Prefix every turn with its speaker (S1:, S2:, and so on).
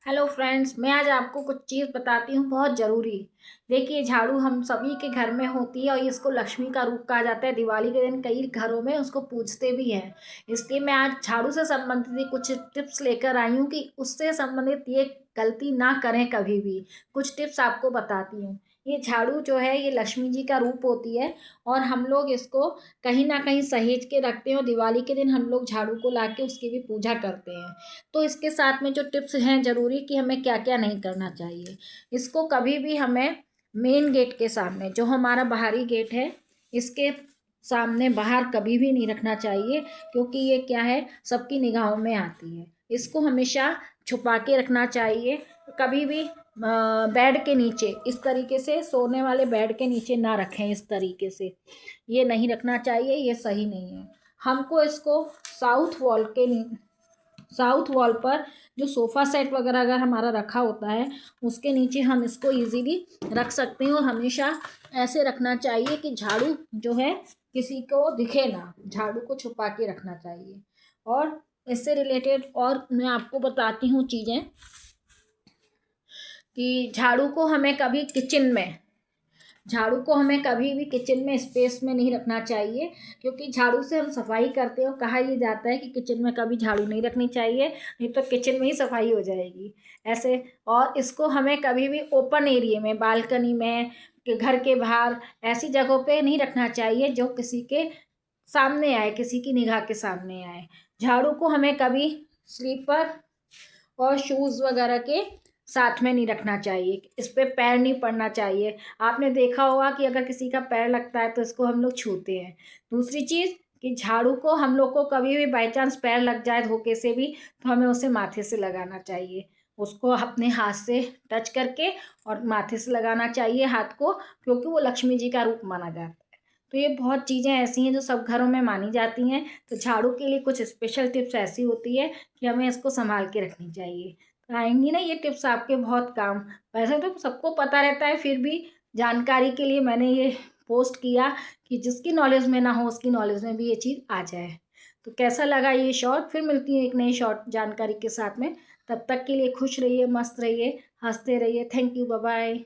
S1: Hello friends, मैं आज आपको कुछ चीज़ बताती हूँ बहुत ज़रूरी। देखिए, झाड़ू हम सभी के घर में होती है और इसको लक्ष्मी का रूप कहा जाता है। दिवाली के दिन कई घरों में उसको पूजते भी हैं। इसलिए मैं आज झाड़ू से संबंधित कुछ टिप्स लेकर आई हूँ कि उससे संबंधित ये गलती ना करें कभी भी। कुछ टिप्स आपको बताती हूँ। ये झाड़ू जो है ये लक्ष्मी जी का रूप होती है और हम लोग इसको कहीं ना कहीं सहेज के रखते हैं और दिवाली के दिन हम लोग झाड़ू को ला के उसकी भी पूजा करते हैं। तो इसके साथ में जो टिप्स हैं ज़रूरी कि हमें क्या क्या नहीं करना चाहिए। इसको कभी भी हमें मेन गेट के सामने, जो हमारा बाहरी गेट है, इसके सामने बाहर कभी भी नहीं रखना चाहिए, क्योंकि ये क्या है, सबकी निगाहों में आती है। इसको हमेशा छुपा के रखना चाहिए। कभी भी बेड के नीचे, इस तरीके से सोने वाले बेड के नीचे ना रखें। इस तरीके से ये नहीं रखना चाहिए, ये सही नहीं है। हमको इसको साउथ वॉल पर, जो सोफ़ा सेट वगैरह अगर हमारा रखा होता है, उसके नीचे हम इसको इजीली रख सकते हैं। और हमेशा ऐसे रखना चाहिए कि झाड़ू जो है किसी को दिखे ना, झाड़ू को छुपा के रखना चाहिए। और इससे रिलेटेड और मैं आपको बताती हूँ चीज़ें कि झाड़ू को हमें कभी भी किचन में स्पेस में नहीं रखना चाहिए, क्योंकि झाड़ू से हम सफाई करते हैं और कहा यह जाता है कि किचन में कभी झाड़ू नहीं रखनी चाहिए, नहीं तो किचन में ही सफाई हो जाएगी ऐसे। और इसको हमें कभी भी ओपन एरिया में, बालकनी में, कि घर के बाहर, ऐसी जगहों पे नहीं रखना चाहिए जो किसी के सामने आए, किसी की निगाह के सामने आए। झाड़ू को हमें कभी स्लीपर और शूज़ वगैरह के साथ में नहीं रखना चाहिए। इस पे पैर नहीं पड़ना चाहिए। आपने देखा होगा कि अगर किसी का पैर लगता है तो इसको हम लोग छूते हैं। दूसरी चीज़ कि झाड़ू को हम लोग को कभी भी बाई चांस पैर लग जाए धोखे से भी, तो हमें उसे माथे से लगाना चाहिए। उसको अपने हाथ से टच करके और माथे से लगाना चाहिए हाथ को, क्योंकि वो लक्ष्मी जी का रूप माना जाता है। तो ये बहुत चीज़ें ऐसी हैं जो सब घरों में मानी जाती हैं। तो झाड़ू के लिए कुछ स्पेशल टिप्स ऐसी होती है कि हमें इसको संभाल के रखनी चाहिए। तो आएंगी ना ये टिप्स आपके बहुत काम। वैसे तो सबको पता रहता है, फिर भी जानकारी के लिए मैंने ये पोस्ट किया कि जिसकी नॉलेज में ना हो उसकी नॉलेज में भी ये चीज़ आ जाए। तो कैसा लगा ये शॉर्ट? फिर मिलती है एक नई शॉर्ट जानकारी के साथ में। तब तक के लिए खुश रहिए, मस्त रहिए, हंसते रहिए। Thank you, bye bye.